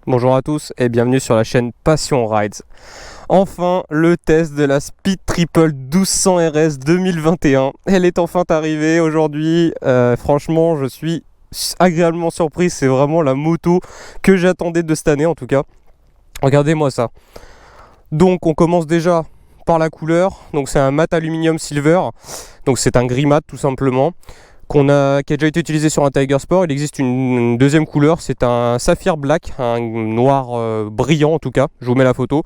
Bonjour à tous et bienvenue sur la chaîne Passion Rides. Enfin, le test de la Speed Triple 1200 RS 2021. Elle est enfin arrivée aujourd'hui. Franchement, je suis agréablement surpris. C'est vraiment la moto que j'attendais de cette année en tout cas. Regardez-moi ça. Donc on commence déjà par la couleur. Donc c'est un mat aluminium silver. Donc c'est un gris mat tout simplement. Qui a déjà été utilisé sur un Tiger Sport. Il existe une deuxième couleur, c'est un saphir black, un noir brillant en tout cas. Je vous mets la photo.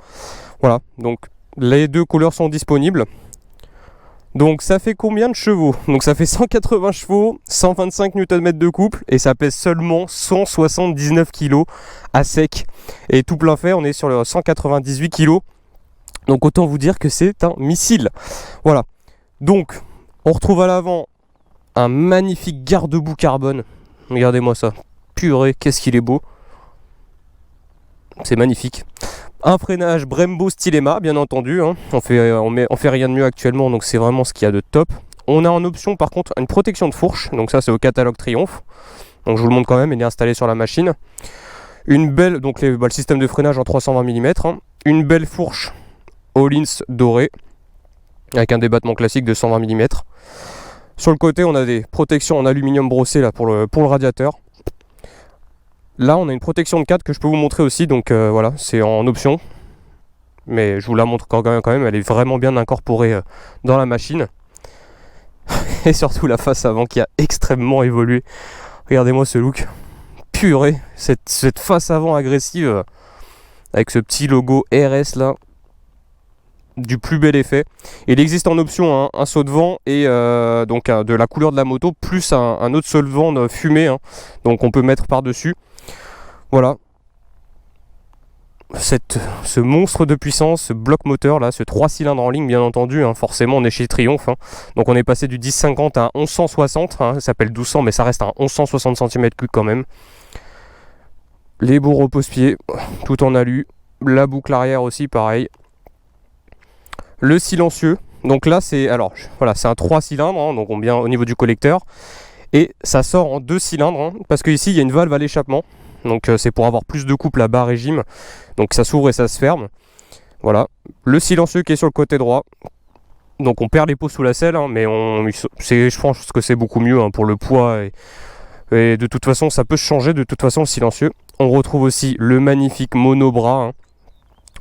Voilà, donc les deux couleurs sont disponibles. Donc ça fait combien de chevaux? Donc ça fait 180 chevaux, 125 Nm de couple et ça pèse seulement 179 kg à sec. Et tout plein fait, on est sur le 198 kg. Donc autant vous dire que c'est un missile. Voilà, donc on retrouve à l'avant un magnifique garde-boue carbone. Regardez-moi ça. Purée, qu'est-ce qu'il est beau. C'est magnifique. Un freinage Brembo Stylema, bien entendu. Hein. On fait rien de mieux actuellement, donc c'est vraiment ce qu'il y a de top. On a en option, par contre, une protection de fourche. Donc ça, c'est au catalogue Triumph. Donc je vous le montre quand même, il est installé sur la machine. Une belle, donc le système de freinage en 320 mm. Hein. Une belle fourche Öhlins dorée, avec un débattement classique de 120 mm. Sur le côté, on a des protections en aluminium brossé là, pour le radiateur. Là, on a une protection de cadre que je peux vous montrer aussi. Donc voilà, c'est en option. Mais je vous la montre quand même. Elle est vraiment bien incorporée dans la machine. Et surtout la face avant qui a extrêmement évolué. Regardez-moi ce look. Purée, cette face avant agressive avec ce petit logo RS là. Du plus bel effet. Il existe en option un saut de vent et donc de la couleur de la moto plus un autre saut de vent fumé, hein. Donc on peut mettre par dessus. Voilà, ce monstre de puissance, ce bloc moteur là, ce 3 cylindres en ligne bien entendu, hein. Forcément on est chez Triumph, hein. Donc on est passé du 1050 à 1160, hein. Ça s'appelle 1200 mais ça reste un 1160 cm3 quand même. Les bourreaux repose-pieds tout en alu, la boucle arrière aussi pareil. Le silencieux, donc là c'est un 3 cylindres, hein, donc on vient au niveau du collecteur et ça sort en 2 cylindres, hein, parce qu'ici il y a une valve à l'échappement, donc c'est pour avoir plus de couple à bas régime, donc ça s'ouvre et ça se ferme. Voilà, le silencieux qui est sur le côté droit, donc on perd les pots sous la selle, hein, mais je pense que c'est beaucoup mieux, hein, pour le poids et de toute façon ça peut changer de toute façon le silencieux. On retrouve aussi le magnifique monobras, hein.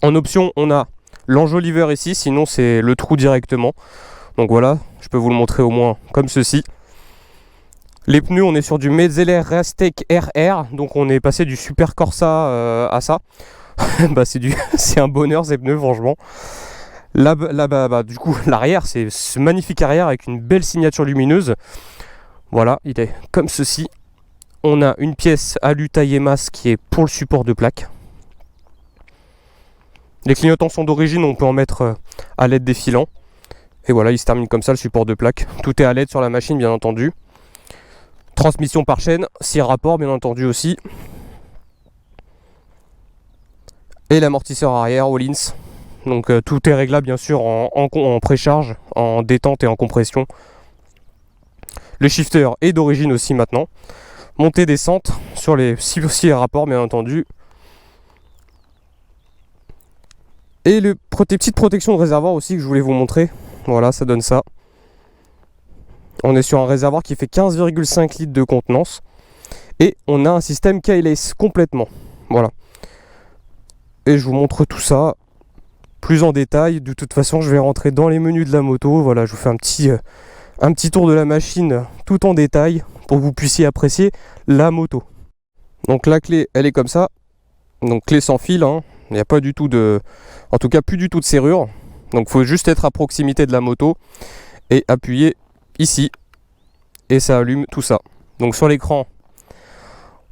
En option on a l'enjoliveur ici, sinon c'est le trou directement. Donc voilà, je peux vous le montrer au moins comme ceci. Les pneus, on est sur du Metzeler Rastec RR, donc on est passé du Super Corsa à ça. C'est un bonheur ces pneus franchement. Là-bas, du coup, l'arrière, c'est ce magnifique arrière avec une belle signature lumineuse. Voilà, il est comme ceci. On a une pièce alu taillé masse qui est pour le support de plaque. Les clignotants sont d'origine, on peut en mettre à l'aide des filants. Et voilà, il se termine comme ça le support de plaque. Tout est à l'aide sur la machine bien entendu. Transmission par chaîne, 6 rapports bien entendu aussi. Et l'amortisseur arrière Öhlins. Donc tout est réglable bien sûr en précharge, en détente et en compression. Le shifter est d'origine aussi maintenant. Montée descente sur les 6 rapports bien entendu. Et les petites protections de réservoir aussi que je voulais vous montrer. Voilà, ça donne ça. On est sur un réservoir qui fait 15,5 litres de contenance. Et on a un système keyless complètement. Voilà. Et je vous montre tout ça plus en détail. De toute façon, je vais rentrer dans les menus de la moto. Voilà, je vous fais un petit tour de la machine tout en détail pour que vous puissiez apprécier la moto. Donc la clé, elle est comme ça. Donc clé sans fil, hein. Il n'y a pas du tout en tout cas plus du tout de serrure. Donc il faut juste être à proximité de la moto et appuyer ici. Et ça allume tout ça. Donc sur l'écran,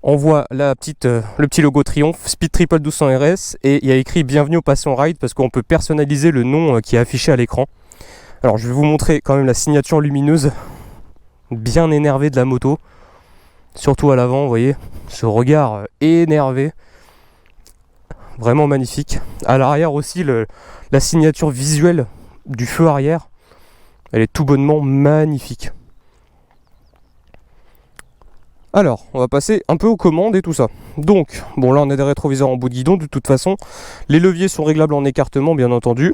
on voit le petit logo Triumph, Speed Triple 1200 RS. Et il y a écrit Bienvenue au Passion Ride parce qu'on peut personnaliser le nom qui est affiché à l'écran. Alors je vais vous montrer quand même la signature lumineuse bien énervée de la moto. Surtout à l'avant, vous voyez, ce regard énervé. Vraiment magnifique. À l'arrière aussi, la signature visuelle du feu arrière, elle est tout bonnement magnifique. Alors, on va passer un peu aux commandes et tout ça. Donc, bon là on a des rétroviseurs en bout de guidon de toute façon. Les leviers sont réglables en écartement bien entendu.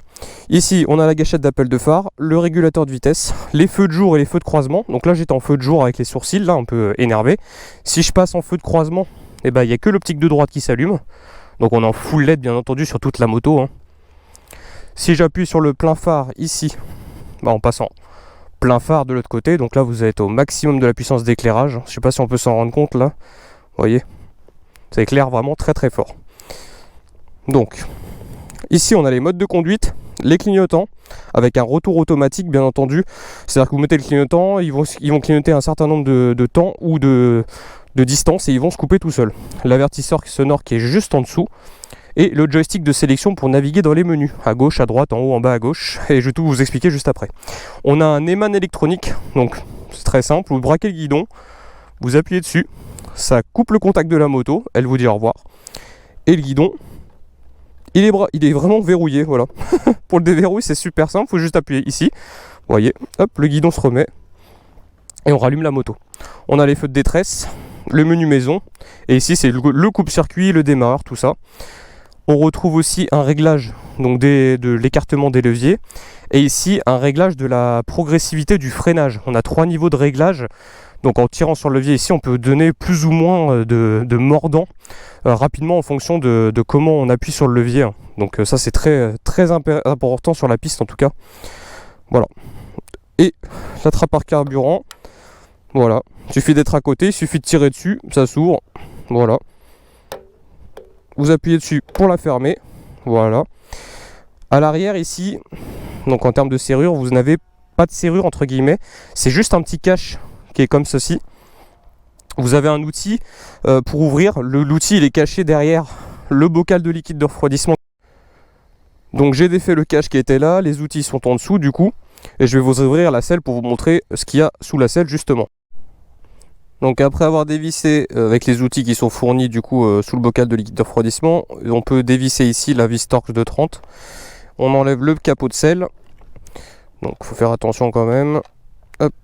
Ici on a la gâchette d'appel de phare, le régulateur de vitesse, les feux de jour et les feux de croisement. Donc là j'étais en feu de jour avec les sourcils, là un peu énervé. Si je passe en feu de croisement, eh ben, il n'y a que l'optique de droite qui s'allume. Donc on est en full LED bien entendu sur toute la moto, hein. Si j'appuie sur le plein phare ici, bah, en passant plein phare de l'autre côté, donc là vous êtes au maximum de la puissance d'éclairage. Je sais pas si on peut s'en rendre compte là, vous voyez, ça éclaire vraiment très très fort. Donc ici on a les modes de conduite, les clignotants avec un retour automatique bien entendu, c'est à dire que vous mettez le clignotant, ils vont clignoter un certain nombre de temps ou de distance et ils vont se couper tout seuls. L'avertisseur sonore qui est juste en dessous et le joystick de sélection pour naviguer dans les menus, à gauche, à droite, en haut, en bas, à gauche, et je vais tout vous expliquer juste après. On a un aimant électronique, donc c'est très simple, vous braquez le guidon, vous appuyez dessus, ça coupe le contact de la moto, elle vous dit au revoir, et le guidon, il est vraiment verrouillé, voilà. Pour le déverrouiller c'est super simple, il faut juste appuyer ici, vous voyez, hop, le guidon se remet, et on rallume la moto. On a les feux de détresse, le menu maison, et ici c'est le coupe-circuit, le démarreur, tout ça. On retrouve aussi un réglage donc de l'écartement des leviers et ici un réglage de la progressivité du freinage. On a 3 niveaux de réglage, donc en tirant sur le levier ici on peut donner plus ou moins de mordant rapidement en fonction de comment on appuie sur le levier. Donc ça c'est très important sur la piste en tout cas. Voilà. Et la trappe à carburant, voilà, il suffit d'être à côté, il suffit de tirer dessus, ça s'ouvre, voilà. Vous appuyez dessus pour la fermer, voilà. À l'arrière ici, donc en termes de serrure, vous n'avez pas de serrure entre guillemets, c'est juste un petit cache qui est comme ceci. Vous avez un outil pour ouvrir, l'outil il est caché derrière le bocal de liquide de refroidissement. Donc j'ai défait le cache qui était là, les outils sont en dessous du coup, et je vais vous ouvrir la selle pour vous montrer ce qu'il y a sous la selle justement. Donc après avoir dévissé avec les outils qui sont fournis du coup sous le bocal de liquide de refroidissement, on peut dévisser ici la vis Torx de 30. On enlève le capot de selle. Donc il faut faire attention quand même. Hop.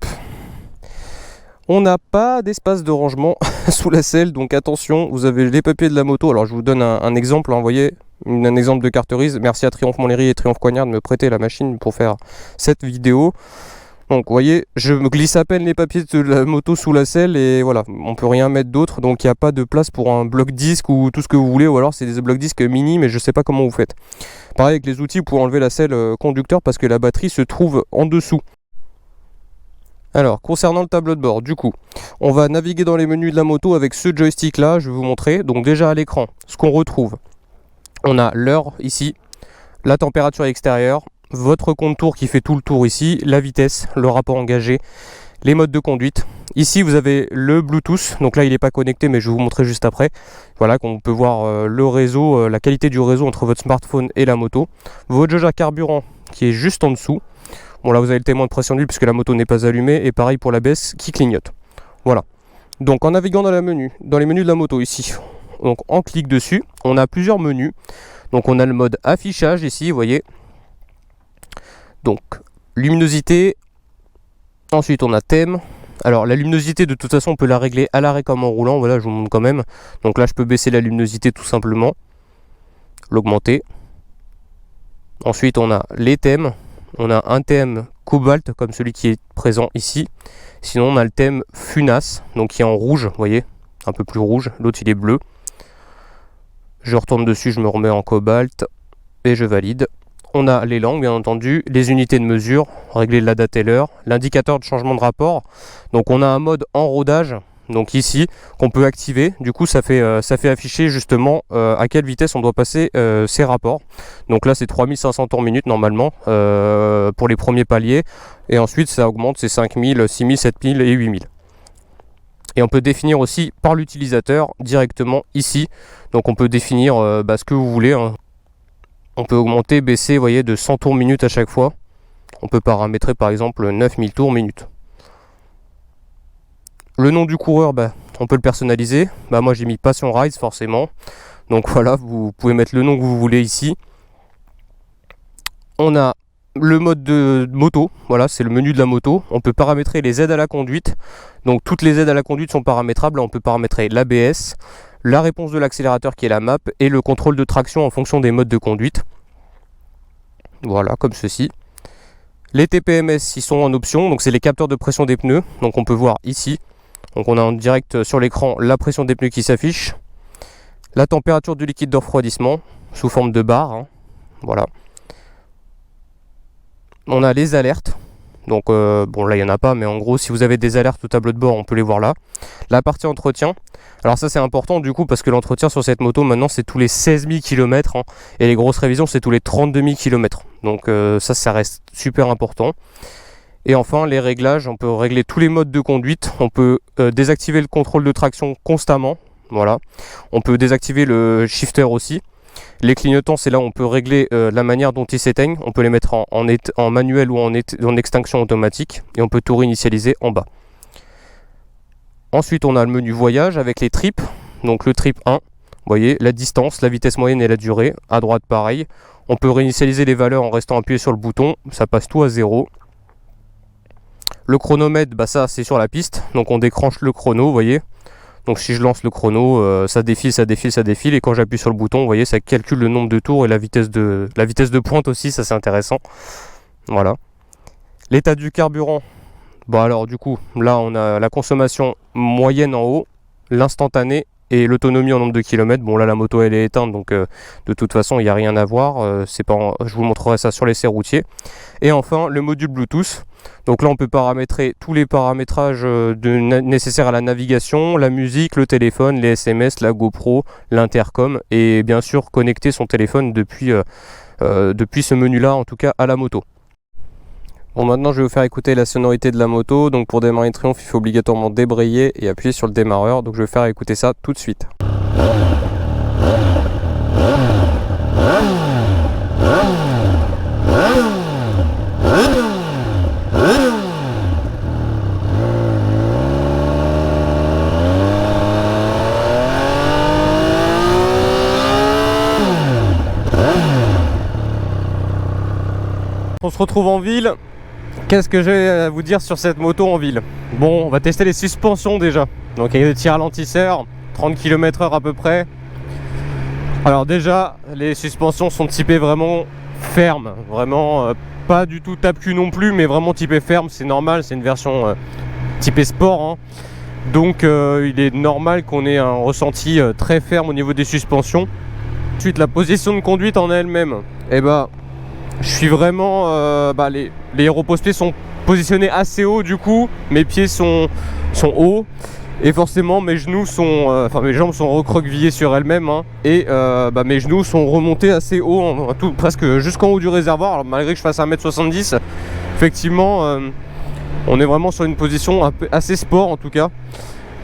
On n'a pas d'espace de rangement sous la selle, donc attention, vous avez les papiers de la moto. Alors je vous donne un exemple, hein, vous voyez, un exemple de carterise. Merci à Triomphe Montlhéry et Triomphe Coignard de me prêter la machine pour faire cette vidéo. Donc vous voyez, je me glisse à peine les papiers de la moto sous la selle et voilà, on peut rien mettre d'autre, donc il n'y a pas de place pour un bloc disque ou tout ce que vous voulez, ou alors c'est des blocs disques mini, mais je sais pas comment vous faites. Pareil avec les outils, vous pouvez enlever la selle conducteur parce que la batterie se trouve en dessous. Alors, concernant le tableau de bord, du coup, on va naviguer dans les menus de la moto avec ce joystick là, je vais vous montrer. Donc déjà à l'écran, ce qu'on retrouve, on a l'heure ici, la température extérieure, votre compte-tour qui fait tout le tour ici, la vitesse, le rapport engagé, les modes de conduite. Ici vous avez le Bluetooth, donc là il n'est pas connecté mais je vais vous montrer juste après. Voilà, qu'on peut voir le réseau, la qualité du réseau entre votre smartphone et la moto. Votre jauge à carburant qui est juste en dessous. Bon là vous avez le témoin de pression d'huile puisque la moto n'est pas allumée, et pareil pour l'ABS qui clignote. Voilà. Donc en naviguant dans les menus de la moto ici, donc on clique dessus, on a plusieurs menus. Donc on a le mode affichage ici, vous voyez. Donc luminosité, ensuite on a thème. Alors la luminosité de toute façon on peut la régler à l'arrêt comme en roulant, voilà je vous montre quand même. Donc là je peux baisser la luminosité tout simplement, l'augmenter. Ensuite on a les thèmes, on a un thème cobalt comme celui qui est présent ici. Sinon on a le thème funace, donc qui est en rouge, vous voyez, un peu plus rouge, l'autre il est bleu. Je retourne dessus, je me remets en cobalt et je valide. On a les langues bien entendu, les unités de mesure, régler la date et l'heure, l'indicateur de changement de rapport. Donc on a un mode en rodage, donc ici, qu'on peut activer. Du coup ça fait afficher justement à quelle vitesse on doit passer ces rapports. Donc là c'est 3500 tours minute normalement pour les premiers paliers. Et ensuite ça augmente, c'est 5000, 6000, 7000 et 8000. Et on peut définir aussi par l'utilisateur directement ici. Donc on peut définir ce que vous voulez, hein. On peut augmenter, baisser, vous voyez, de 100 tours minute à chaque fois. On peut paramétrer par exemple 9000 tours minute. Le nom du coureur, on peut le personnaliser. Moi j'ai mis Passion Rides forcément. Donc voilà, vous pouvez mettre le nom que vous voulez ici. On a le mode de moto, voilà, c'est le menu de la moto. On peut paramétrer les aides à la conduite. Donc toutes les aides à la conduite sont paramétrables. On peut paramétrer l'ABS, la réponse de l'accélérateur qui est la map et le contrôle de traction en fonction des modes de conduite. Voilà, comme ceci. Les TPMS, ils sont en option, donc c'est les capteurs de pression des pneus. Donc on peut voir ici, donc on a en direct sur l'écran la pression des pneus qui s'affiche, la température du liquide de refroidissement sous forme de barre, hein. Voilà. On a les alertes, donc bon là il n'y en a pas, mais en gros si vous avez des alertes au tableau de bord on peut les voir là. La partie entretien, alors ça c'est important du coup parce que l'entretien sur cette moto maintenant c'est tous les 16 000 km, hein, et les grosses révisions c'est tous les 32 000 km, donc ça reste super important. Et enfin les réglages, on peut régler tous les modes de conduite, on peut désactiver le contrôle de traction constamment, voilà. On peut désactiver le shifter aussi. Les clignotants, c'est là où on peut régler la manière dont ils s'éteignent. On peut les mettre en manuel ou en extinction automatique. Et on peut tout réinitialiser en bas. Ensuite, on a le menu voyage avec les trips. Donc le trip 1, vous voyez, la distance, la vitesse moyenne et la durée. À droite, pareil. On peut réinitialiser les valeurs en restant appuyé sur le bouton. Ça passe tout à 0. Le chronomètre, bah ça, c'est sur la piste. Donc on déclenche le chrono, vous voyez. Donc si je lance le chrono, ça défile, ça défile, ça défile, et quand j'appuie sur le bouton, vous voyez, ça calcule le nombre de tours et la vitesse de pointe aussi, ça c'est intéressant. Voilà. L'état du carburant, bah alors du coup, là on a la consommation moyenne en haut, l'instantané et l'autonomie en nombre de kilomètres. Bon là la moto elle est éteinte, donc de toute façon il n'y a rien à voir, je vous montrerai ça sur l'essai routier. Et enfin le module Bluetooth. Donc là on peut paramétrer tous les paramétrages nécessaires à la navigation, la musique, le téléphone, les SMS, la GoPro, l'intercom, et bien sûr connecter son téléphone depuis ce menu là, en tout cas à la moto. Bon, maintenant je vais vous faire écouter la sonorité de la moto. Donc pour démarrer Triumph il faut obligatoirement débrayer et appuyer sur le démarreur, donc je vais faire écouter ça tout de suite. On se retrouve en ville. Qu'est-ce que j'ai à vous dire sur cette moto en ville? Bon, on va tester les suspensions déjà. Donc il y a des petits ralentisseurs, 30 km/h à peu près. Alors déjà, les suspensions sont typées vraiment fermes, vraiment pas du tout tape-cul non plus, mais vraiment typées fermes, c'est normal, c'est une version typée sport, hein. Donc il est normal qu'on ait un ressenti très ferme au niveau des suspensions. Ensuite, la position de conduite en elle-même, eh ben, je suis vraiment, les repose-pieds sont positionnés assez haut, du coup mes pieds sont hauts et forcément mes genoux sont, mes jambes sont recroquevillées sur elles-mêmes, hein, et mes genoux sont remontés assez haut, presque jusqu'en haut du réservoir. Alors, malgré que je fasse 1m70, effectivement on est vraiment sur une position assez sport en tout cas.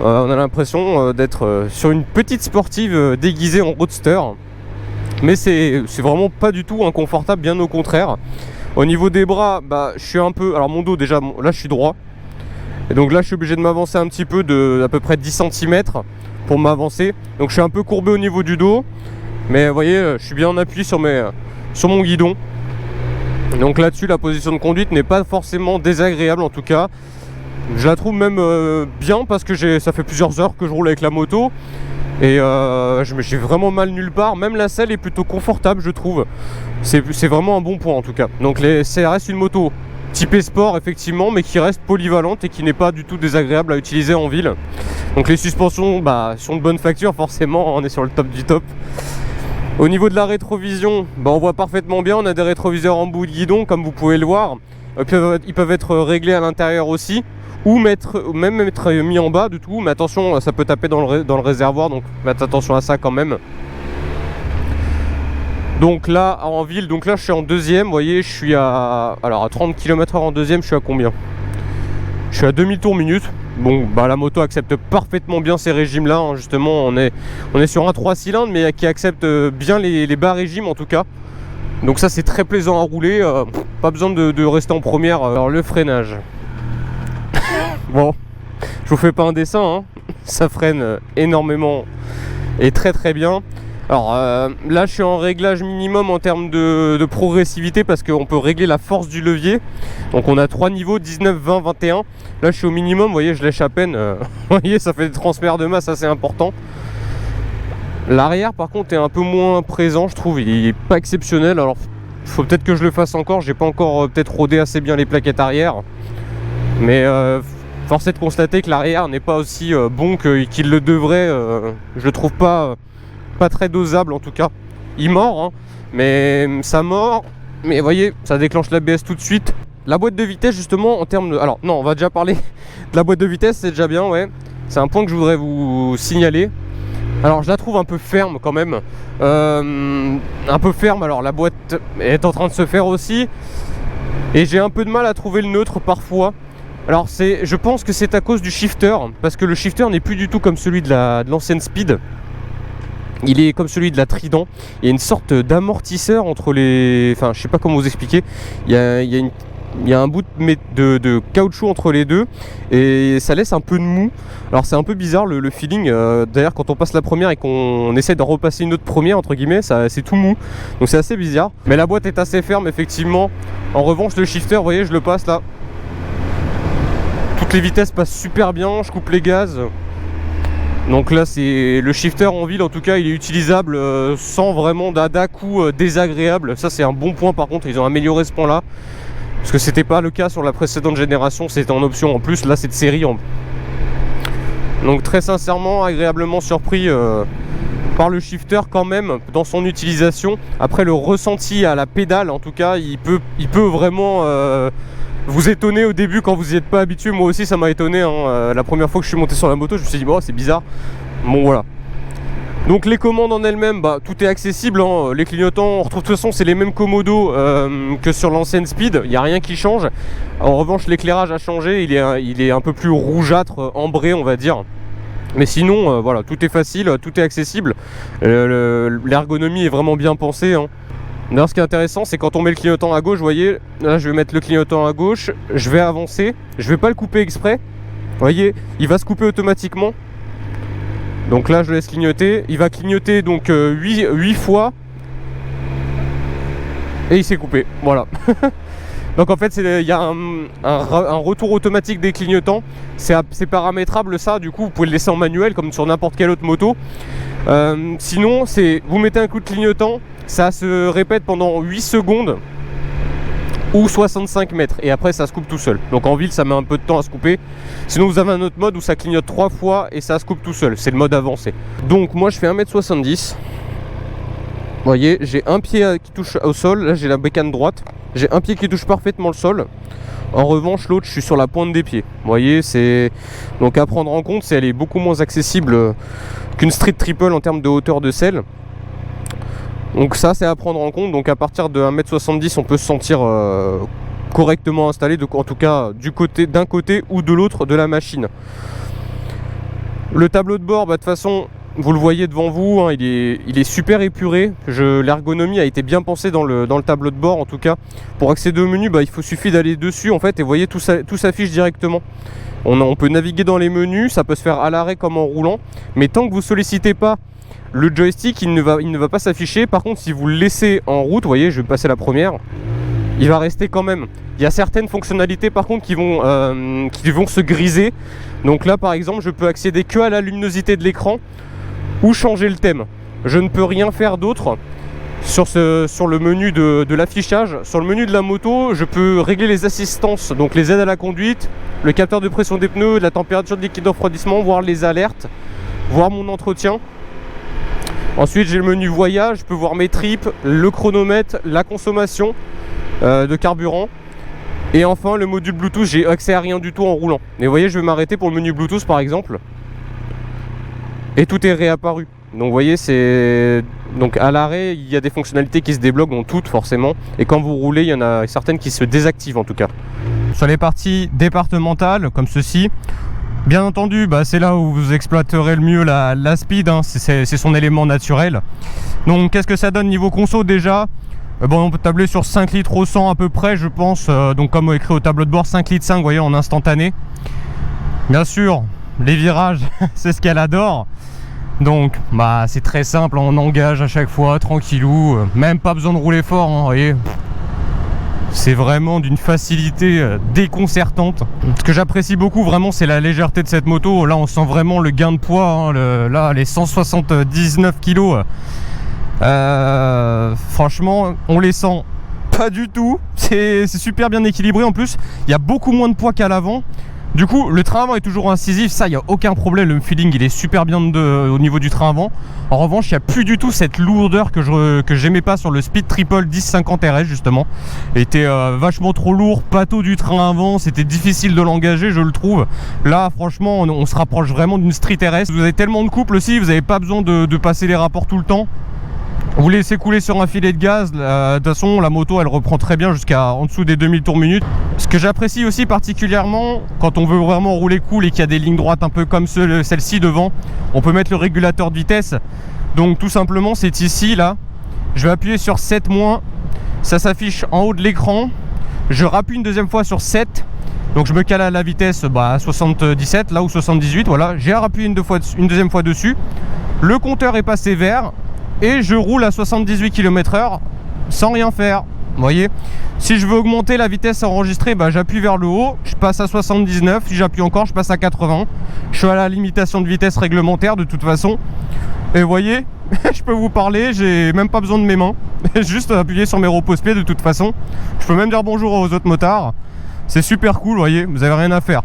On a l'impression d'être sur une petite sportive déguisée en roadster. Mais c'est vraiment pas du tout inconfortable, bien au contraire. Au niveau des bras, je suis un peu... Alors mon dos déjà, là je suis droit. Et donc là je suis obligé de m'avancer un petit peu d'à peu près 10 cm pour m'avancer. Donc je suis un peu courbé au niveau du dos. Mais vous voyez, je suis bien en appui sur mon guidon. Donc là-dessus, la position de conduite n'est pas forcément désagréable en tout cas. Je la trouve même bien parce que ça fait plusieurs heures que je roule avec la moto. Et j'ai vraiment mal nulle part. Même la selle est plutôt confortable, je trouve. C'est vraiment un bon point en tout cas. Donc ça reste une moto typée sport effectivement, mais qui reste polyvalente et qui n'est pas du tout désagréable à utiliser en ville. Donc les suspensions sont de bonne facture, forcément on est sur le top du top. Au niveau de la rétrovision, on voit parfaitement bien. On a des rétroviseurs en bout de guidon comme vous pouvez le voir. Ils peuvent être réglés à l'intérieur aussi, ou même être mis en bas du tout, mais attention, ça peut taper dans le réservoir, donc faites attention à ça quand même. Donc là en ville, je suis en deuxième, vous voyez, je suis à 30 km/h en deuxième, je suis à combien? Je suis à 2000 tours minute. Bon, la moto accepte parfaitement bien ces régimes là, hein. Justement on est sur un 3 cylindres mais qui accepte bien les bas régimes en tout cas. Donc ça c'est très plaisant à rouler, pas besoin de rester en première. Alors le freinage, bon, je vous fais pas un dessin, hein. Ça freine énormément et très très bien. Alors là je suis en réglage minimum en termes de progressivité parce qu'on peut régler la force du levier. Donc on a 3 niveaux, 19, 20, 21. Là je suis au minimum, vous voyez je lèche à peine. Vous voyez ça fait des transferts de masse assez importants. L'arrière par contre est un peu moins présent, je trouve, il est pas exceptionnel. Alors faut peut-être que je le fasse encore, j'ai pas encore peut-être rodé assez bien les plaquettes arrière. Mais force est de constater que l'arrière n'est pas aussi bon qu'il le devrait. Je le trouve pas très dosable en tout cas. Il mord, hein, mais ça mord. Mais vous voyez, ça déclenche l'ABS tout de suite. La boîte de vitesse justement en termes de... Alors non, on va déjà parler de la boîte de vitesse, c'est déjà bien, ouais. C'est un point que je voudrais vous signaler. Alors je la trouve un peu ferme quand même. Un peu ferme, alors la boîte est en train de se faire aussi. Et j'ai un peu de mal à trouver le neutre parfois. Alors je pense que c'est à cause du shifter. Parce que le shifter n'est plus du tout comme celui de l'ancienne Speed. Il est comme celui de la Trident. Il y a une sorte d'amortisseur entre les... Enfin je sais pas comment vous expliquer. Il y a un bout de caoutchouc entre les deux et ça laisse un peu de mou. Alors c'est un peu bizarre le feeling. D'ailleurs quand on passe la première et qu'on essaie de repasser une autre première entre guillemets, c'est tout mou. Donc c'est assez bizarre. Mais la boîte est assez ferme effectivement. En revanche le shifter, vous voyez, je le passe là. Toutes les vitesses passent super bien. Je coupe les gaz. Donc là c'est le shifter en ville en tout cas, il est utilisable sans vraiment d'à-coup désagréable. Ça c'est un bon point par contre, ils ont amélioré ce point là. Parce que c'était pas le cas sur la précédente génération, c'était en option en plus, là c'est de série. Donc très sincèrement, agréablement surpris par le shifter quand même dans son utilisation. Après le ressenti à la pédale en tout cas, il peut vraiment vous étonner au début quand vous n'y êtes pas habitué. Moi aussi ça m'a étonné, hein. La première fois que je suis monté sur la moto, je me suis dit bon c'est bizarre. Bon voilà. Donc les commandes en elles-mêmes, bah, tout est accessible, hein. Les clignotants, on retrouve de toute façon c'est les mêmes commodos que sur l'ancienne Speed, il n'y a rien qui change. En revanche l'éclairage a changé, il est un peu plus rougeâtre, ambré on va dire. Mais sinon voilà, tout est facile, tout est accessible. L'ergonomie est vraiment bien pensée, hein. D'ailleurs ce qui est intéressant c'est quand on met le clignotant à gauche, vous voyez, là je vais mettre le clignotant à gauche, je vais avancer, je vais pas le couper exprès, vous voyez, il va se couper automatiquement. Donc là je laisse clignoter, il va clignoter donc 8 fois et il s'est coupé, voilà. Donc en fait il y a un retour automatique des clignotants, c'est paramétrable ça, du coup vous pouvez le laisser en manuel comme sur n'importe quelle autre moto. Sinon vous mettez un coup de clignotant, ça se répète pendant 8 secondes ou 65 mètres et après ça se coupe tout seul. Donc en ville ça met un peu de temps à se couper. Sinon vous avez un autre mode où ça clignote 3 fois et ça se coupe tout seul, c'est le mode avancé. Donc moi je fais 1m70. Vous voyez, j'ai un pied qui touche au sol, là j'ai la bécane droite. J'ai un pied qui touche parfaitement le sol. En revanche l'autre je suis sur la pointe des pieds. Vous voyez, c'est donc à prendre en compte, elle est beaucoup moins accessible qu'une street triple en termes de hauteur de selle. Donc ça c'est à prendre en compte. Donc à partir de 1m70 on peut se sentir correctement installé, en tout cas d'un côté ou de l'autre de la machine. Le tableau de bord, bah, de toute façon vous le voyez devant vous, hein, il est super épuré. L'ergonomie a été bien pensée dans le tableau de bord en tout cas. Pour accéder au menu, bah, suffit d'aller dessus en fait et vous voyez tout s'affiche directement. On peut naviguer dans les menus, ça peut se faire à l'arrêt comme en roulant, mais tant que vous sollicitez pas le joystick, il ne va pas s'afficher. Par contre si vous le laissez en route, vous voyez je vais passer la première, il va rester quand même. Il y a certaines fonctionnalités par contre qui vont se griser. Donc là par exemple je peux accéder que à la luminosité de l'écran ou changer le thème. Je ne peux rien faire d'autre sur le menu de l'affichage. Sur le menu de la moto je peux régler les assistances, donc les aides à la conduite, le capteur de pression des pneus, la température de liquide de refroidissement, voir les alertes, voir mon entretien. Ensuite j'ai le menu voyage, je peux voir mes trips, le chronomètre, la consommation de carburant. Et enfin le module Bluetooth, j'ai accès à rien du tout en roulant. Mais vous voyez je vais m'arrêter pour le menu Bluetooth par exemple. Et tout est réapparu. Donc vous voyez donc à l'arrêt il y a des fonctionnalités qui se débloquent, donc toutes forcément. Et quand vous roulez il y en a certaines qui se désactivent en tout cas. Sur les parties départementales comme ceci, bien entendu, bah, c'est là où vous exploiterez le mieux la speed, hein, c'est son élément naturel. Donc qu'est-ce que ça donne niveau conso déjà? Bon, on peut tabler sur 5 litres au 100 à peu près je pense, donc comme écrit au tableau de bord 5 litres 5, vous voyez, en instantané. Bien sûr les virages c'est ce qu'elle adore. Donc bah c'est très simple, on engage à chaque fois, tranquillou, même pas besoin de rouler fort, hein, vous voyez. C'est vraiment d'une facilité déconcertante. Ce que j'apprécie beaucoup vraiment, c'est la légèreté de cette moto. Là on sent vraiment le gain de poids, hein, là les 179 kg. Franchement on les sent pas du tout. C'est super bien équilibré, en plus il y a beaucoup moins de poids qu'à l'avant. Du coup, le train avant est toujours incisif, ça, il n'y a aucun problème. Le feeling, il est super bien au niveau du train avant. En revanche, il n'y a plus du tout cette lourdeur que j'aimais pas sur le Speed Triple 1050 RS, justement. Il était vachement trop lourd, pâteau du train avant, c'était difficile de l'engager, je le trouve. Là, franchement, on se rapproche vraiment d'une Street RS. Vous avez tellement de couple aussi, vous n'avez pas besoin de passer les rapports tout le temps. Vous laissez couler sur un filet de gaz, de toute façon la moto elle reprend très bien jusqu'à en dessous des 2000 tours minute. Ce que j'apprécie aussi particulièrement quand on veut vraiment rouler cool et qu'il y a des lignes droites un peu comme celle-ci devant, on peut mettre le régulateur de vitesse. Donc tout simplement c'est ici là, je vais appuyer sur 7-, ça s'affiche en haut de l'écran, je rappuie une deuxième fois sur 7, donc je me cale à la vitesse à 77 là ou 78, voilà, j'ai rappuyé une deuxième fois dessus, le compteur est passé vert. Et je roule à 78 km/h sans rien faire. Vous voyez, si je veux augmenter la vitesse enregistrée, j'appuie vers le haut, je passe à 79, si j'appuie encore, je passe à 80. Je suis à la limitation de vitesse réglementaire de toute façon. Et vous voyez, je peux vous parler, j'ai même pas besoin de mes mains. Juste appuyer sur mes repose-pieds de toute façon. Je peux même dire bonjour aux autres motards. C'est super cool, vous voyez, vous avez rien à faire.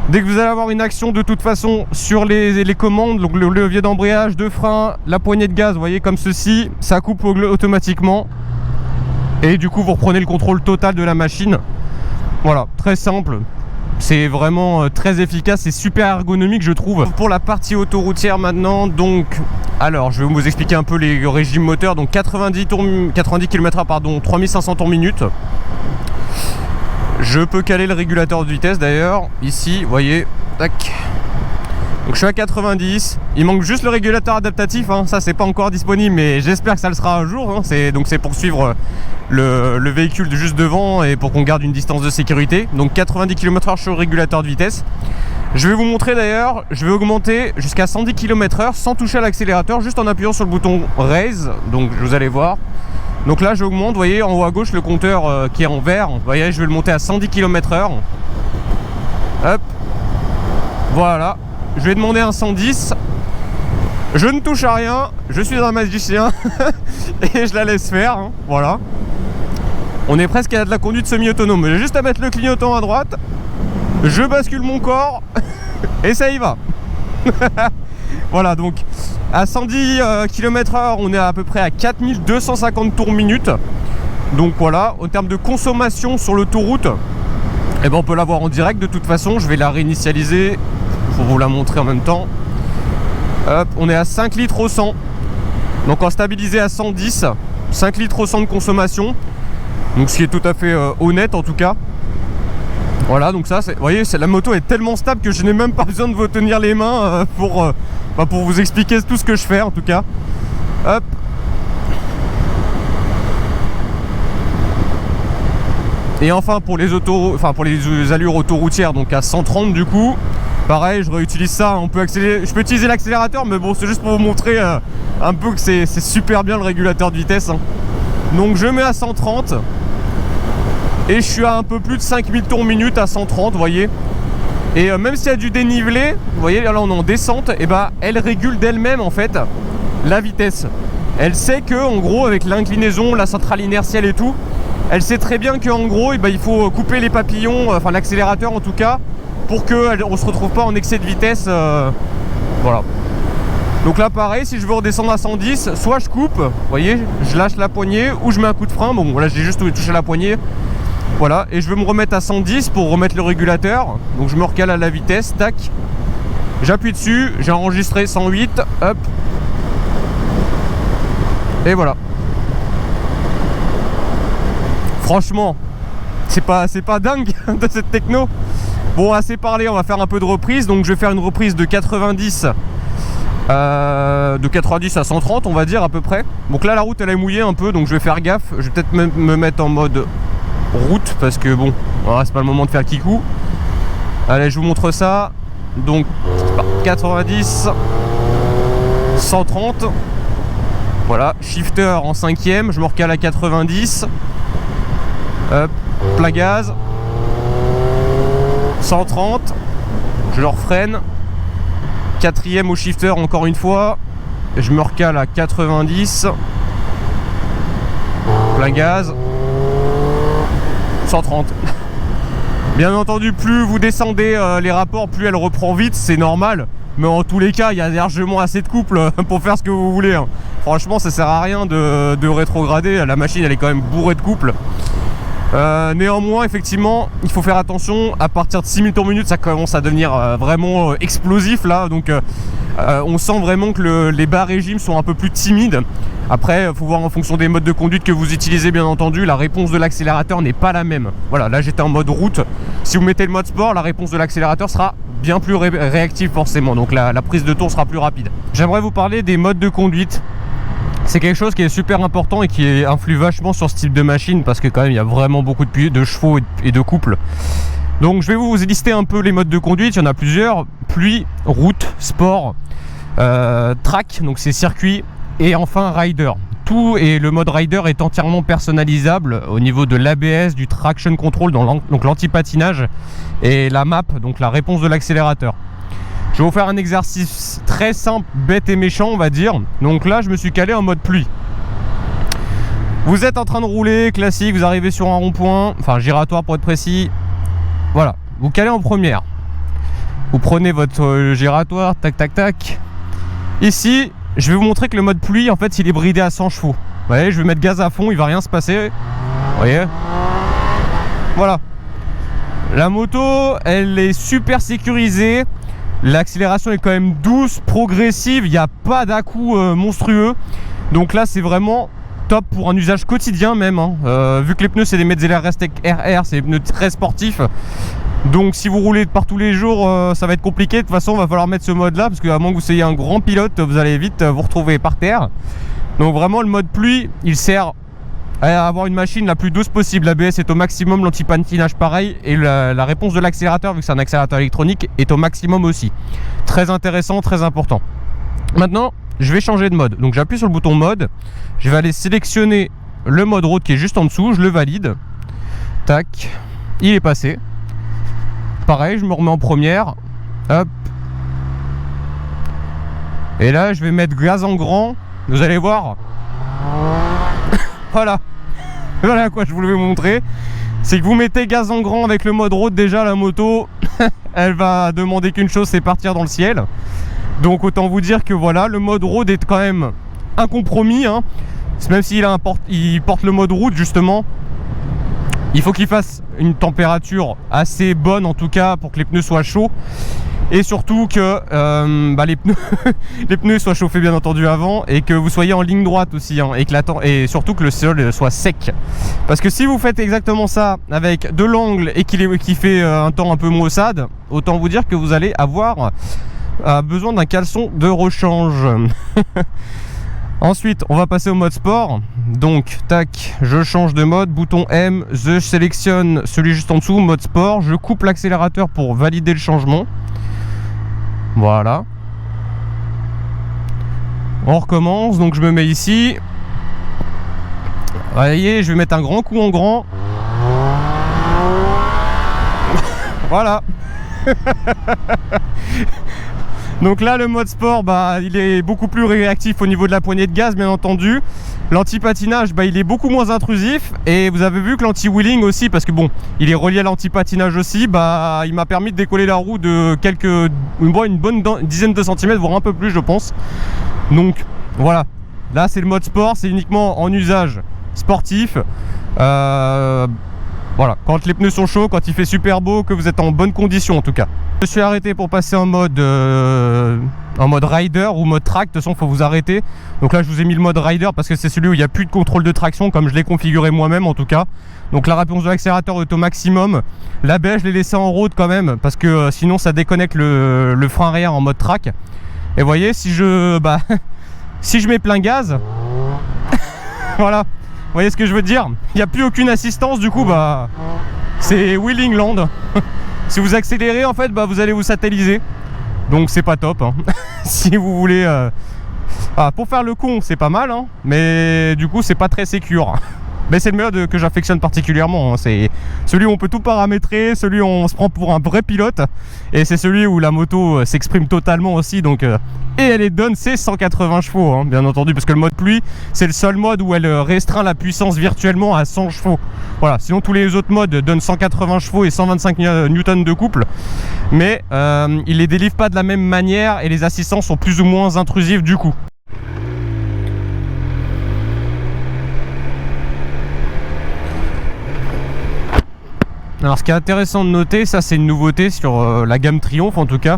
Dès que vous allez avoir une action de toute façon sur les commandes, donc le levier d'embrayage, de frein, la poignée de gaz, vous voyez comme ceci, ça coupe automatiquement. Et du coup vous reprenez le contrôle total de la machine. Voilà, très simple. C'est vraiment très efficace et super ergonomique je trouve. Pour la partie autoroutière maintenant, donc... Alors je vais vous expliquer un peu les régimes moteurs. Donc 90 km/h, pardon, 3500 tours minute. Je peux caler le régulateur de vitesse d'ailleurs, ici, vous voyez, tac. Donc je suis à 90, il manque juste le régulateur adaptatif, hein. Ça c'est pas encore disponible mais j'espère que ça le sera un jour, hein. Donc c'est pour suivre le véhicule juste devant et pour qu'on garde une distance de sécurité. Donc 90 km/h sur le régulateur de vitesse. Je vais vous montrer d'ailleurs, je vais augmenter jusqu'à 110 km/h sans toucher à l'accélérateur, juste en appuyant sur le bouton Raise, donc vous allez voir. Donc là j'augmente, vous voyez en haut à gauche le compteur qui est en vert, vous voyez je vais le monter à 110 km/h. Hop, voilà, je vais demander un 110. Je ne touche à rien, je suis un magicien et je la laisse faire, hein. Voilà. On est presque à de la conduite semi-autonome, j'ai juste à mettre le clignotant à droite, je bascule mon corps et ça y va. Voilà, donc à 110 km/h, on est à peu près à 4250 tours minute. Donc voilà, en termes de consommation sur l'autoroute, on peut l'avoir en direct de toute façon. Je vais la réinitialiser pour vous la montrer en même temps. Hop, on est à 5 litres au 100. Donc en stabilisé à 110, 5 litres au 100 de consommation. Donc ce qui est tout à fait honnête en tout cas. Voilà, donc ça, vous voyez, la moto est tellement stable que je n'ai même pas besoin de vous tenir les mains pour vous expliquer tout ce que je fais en tout cas. Hop. Et enfin pour les allures autoroutières, donc à 130 du coup, pareil, je réutilise ça. On peut accélérer, je peux utiliser l'accélérateur, mais bon, c'est juste pour vous montrer un peu que c'est super bien le régulateur de vitesse, hein. Donc je mets à 130. Et je suis à un peu plus de 5000 tours minute à 130, vous voyez. Et même s'il y a du dénivelé, vous voyez, là on est en descente, elle régule d'elle-même en fait la vitesse. Elle sait que en gros avec l'inclinaison, la centrale inertielle et tout, elle sait très bien qu'en gros il faut couper les papillons, enfin l'accélérateur en tout cas, pour qu'on ne se retrouve pas en excès de vitesse. Voilà. Donc là pareil, si je veux redescendre à 110, soit je coupe, vous voyez, je lâche la poignée ou je mets un coup de frein. Bon là j'ai juste touché la poignée. Voilà, et je vais me remettre à 110 pour remettre le régulateur. Donc je me recale à la vitesse, tac. J'appuie dessus, j'ai enregistré 108, hop. Et voilà. Franchement, c'est pas dingue de cette techno. Bon, assez parlé, on va faire un peu de reprise. Donc je vais faire une reprise de 90 à 130 on va dire à peu près. Donc là la route elle est mouillée un peu, donc je vais faire gaffe. Je vais peut-être même me mettre en mode route parce que bon, voilà, c'est pas le moment de faire kikou. Allez, je vous montre ça. Donc 90. 130. Voilà, shifter en 5ème, je me recale à 90. Hop, plein gaz. 130. Je le refreine. 4ème au shifter encore une fois. Je me recale à 90. Plein gaz. 130. Bien entendu, plus vous descendez les rapports, plus elle reprend vite, c'est normal. Mais en tous les cas, il y a largement assez de couple pour faire ce que vous voulez. Franchement, ça sert à rien de rétrograder. La machine, elle est quand même bourrée de couple. Néanmoins, effectivement, il faut faire attention. À partir de 6000 tours minute, ça commence à devenir vraiment explosif là. Donc, on sent vraiment que les bas régimes sont un peu plus timides. Après, il faut voir en fonction des modes de conduite que vous utilisez, bien entendu. La réponse de l'accélérateur n'est pas la même. Voilà, là j'étais en mode route. Si vous mettez le mode sport, la réponse de l'accélérateur sera bien plus réactive forcément. Donc la prise de tour sera plus rapide. J'aimerais vous parler des modes de conduite. C'est quelque chose qui est super important et qui influe vachement sur ce type de machine parce que quand même il y a vraiment beaucoup de chevaux et de couples. Donc je vais vous lister un peu les modes de conduite. Il y en a plusieurs: pluie, route, sport, track, donc c'est circuit, et enfin rider. Tout, et le mode rider est entièrement personnalisable au niveau de l'ABS, du traction control, donc l'anti-patinage, et la map, donc la réponse de l'accélérateur. Je vais vous faire un exercice très simple, bête et méchant, on va dire. Donc là, je me suis calé en mode pluie. Vous êtes en train de rouler, classique, vous arrivez sur un rond-point, enfin giratoire pour être précis. Voilà, vous calez en première. Vous prenez votre giratoire, tac, tac, tac. Ici, je vais vous montrer que le mode pluie, en fait, il est bridé à 100 chevaux. Vous voyez, je vais mettre gaz à fond, il va rien se passer. Vous voyez? Voilà. La moto, elle est super sécurisée. L'accélération est quand même douce, progressive, il n'y a pas d'à-coup monstrueux. Donc là, c'est vraiment top pour un usage quotidien même. Vu que les pneus, c'est des Metzeler Restec RR, c'est des pneus très sportifs. Donc si vous roulez par tous les jours, ça va être compliqué. De toute façon, il va falloir mettre ce mode là, parce qu'à moins que vous soyez un grand pilote, vous allez vite vous retrouver par terre. Donc vraiment, le mode pluie, il sert à avoir une machine la plus douce possible. L'ABS est au maximum, l'anti-patinage pareil, et la réponse de l'accélérateur, vu que c'est un accélérateur électronique, est au maximum aussi. Très intéressant, très important. Maintenant, je vais changer de mode. Donc j'appuie sur le bouton mode, je vais aller sélectionner le mode road qui est juste en dessous, je le valide. Tac, il est passé. Pareil, je me remets en première. Hop. Et là, je vais mettre gaz en grand. Vous allez voir. Voilà. Voilà à quoi je voulais vous montrer. C'est que vous mettez gaz en grand avec le mode road, déjà la moto, elle va demander qu'une chose, c'est partir dans le ciel. Donc autant vous dire que voilà, le mode road est quand même un compromis. Même s'il porte le mode route justement, il faut qu'il fasse une température assez bonne en tout cas pour que les pneus soient chauds. Et surtout que les pneus soient chauffés bien entendu avant, et que vous soyez en ligne droite aussi, et surtout que le sol soit sec. Parce que si vous faites exactement ça avec de l'angle et qu'il fait un temps un peu maussade, autant vous dire que vous allez avoir besoin d'un caleçon de rechange. Ensuite, on va passer au mode sport. Donc, tac, je change de mode, bouton M, je sélectionne celui juste en dessous, mode sport, je coupe l'accélérateur pour valider le changement. Voilà. On recommence, donc je me mets ici. Vous voyez, je vais mettre un grand coup en grand. Voilà. Donc là, le mode sport, il est beaucoup plus réactif au niveau de la poignée de gaz, bien entendu. L'anti-patinage, il est beaucoup moins intrusif. Et vous avez vu que l'anti-wheeling aussi, parce que bon, il est relié à l'anti-patinage aussi, il m'a permis de décoller la roue de une bonne dizaine de centimètres, voire un peu plus, je pense. Donc voilà, là c'est le mode sport, c'est uniquement en usage sportif. Voilà, quand les pneus sont chauds, quand il fait super beau, que vous êtes en bonne condition en tout cas. Je suis arrêté pour passer en mode rider ou mode track. De toute façon, il faut vous arrêter. Donc là, je vous ai mis le mode rider parce que c'est celui où il n'y a plus de contrôle de traction, comme je l'ai configuré moi-même en tout cas. Donc la réponse de l'accélérateur est au maximum. L'ABS, je l'ai laissé en road quand même parce que sinon ça déconnecte le frein arrière en mode track. Et vous voyez, si je mets plein gaz, voilà. Vous voyez ce que je veux dire? Il n'y a plus aucune assistance, du coup, c'est wheeling land. Si vous accélérez, en fait, vous allez vous satelliser. Donc c'est pas top. Si vous voulez Ah, pour faire le con, c'est pas mal, hein, mais du coup, c'est pas très sécure. Mais c'est le mode que j'affectionne particulièrement, hein. C'est celui où on peut tout paramétrer, celui où on se prend pour un vrai pilote, et c'est celui où la moto s'exprime totalement aussi. Donc, et elle donne ses 180 chevaux, hein, bien entendu, parce que le mode pluie, c'est le seul mode où elle restreint la puissance virtuellement à 100 chevaux. Voilà, sinon tous les autres modes donnent 180 chevaux et 125 newtons de couple, mais ils les délivrent pas de la même manière et les assistants sont plus ou moins intrusifs du coup. Alors ce qui est intéressant de noter, ça c'est une nouveauté sur la gamme Triumph en tout cas,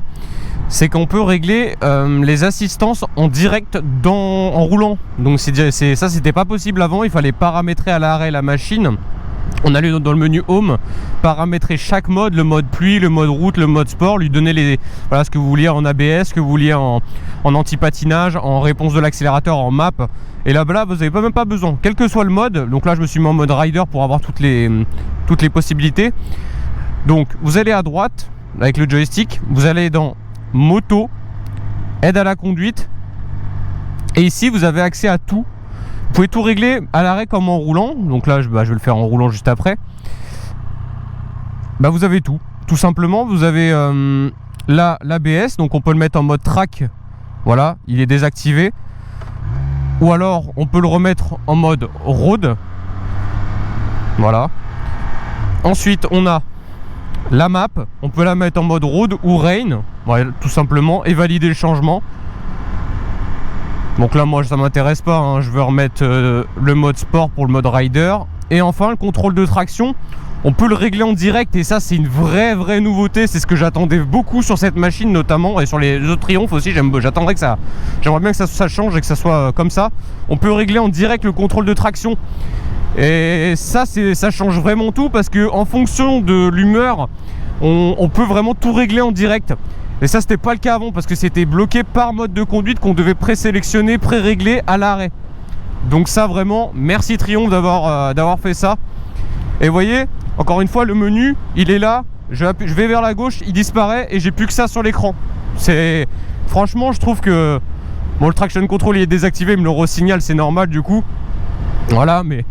c'est qu'on peut régler les assistances en direct en roulant. Donc ça c'était pas possible avant, il fallait paramétrer à l'arrêt la machine. On allait dans le menu Home, paramétrer chaque mode, le mode pluie, le mode route, le mode sport, lui donner voilà, ce que vous vouliez en ABS, ce que vous vouliez en anti-patinage, en réponse de l'accélérateur, en map. Et là, vous n'avez même pas besoin, quel que soit le mode. Donc là, je me suis mis en mode rider pour avoir toutes les possibilités. Donc, vous allez à droite avec le joystick, vous allez dans moto, aide à la conduite. Et ici, vous avez accès à tout. Vous pouvez tout régler à l'arrêt comme en roulant. Donc là, je vais le faire en roulant juste après. Vous avez tout. Tout simplement, vous avez là l'ABS. Donc on peut le mettre en mode track. Voilà, il est désactivé. Ou alors, on peut le remettre en mode road. Voilà. Ensuite, on a la map. On peut la mettre en mode road ou rain. Voilà, tout simplement. Et valider le changement. Donc là moi ça m'intéresse pas, hein. Je veux remettre le mode sport pour le mode rider. Et enfin le contrôle de traction, on peut le régler en direct et ça c'est une vraie nouveauté. C'est ce que j'attendais beaucoup sur cette machine notamment, et sur les autres Triumph aussi. J'aimerais bien que ça change et que ça soit comme ça. On peut régler en direct le contrôle de traction. Et ça change vraiment tout, parce que en fonction de l'humeur on peut vraiment tout régler en direct. Et ça c'était pas le cas avant, parce que c'était bloqué par mode de conduite qu'on devait présélectionner, pré-régler à l'arrêt. Donc ça vraiment, merci Triumph d'avoir fait ça. Et vous voyez, encore une fois le menu, il est là, je vais vers la gauche, il disparaît et j'ai plus que ça sur l'écran. Franchement je trouve que... Bon, le traction control il est désactivé, il me le re-signale, c'est normal du coup. Voilà, mais...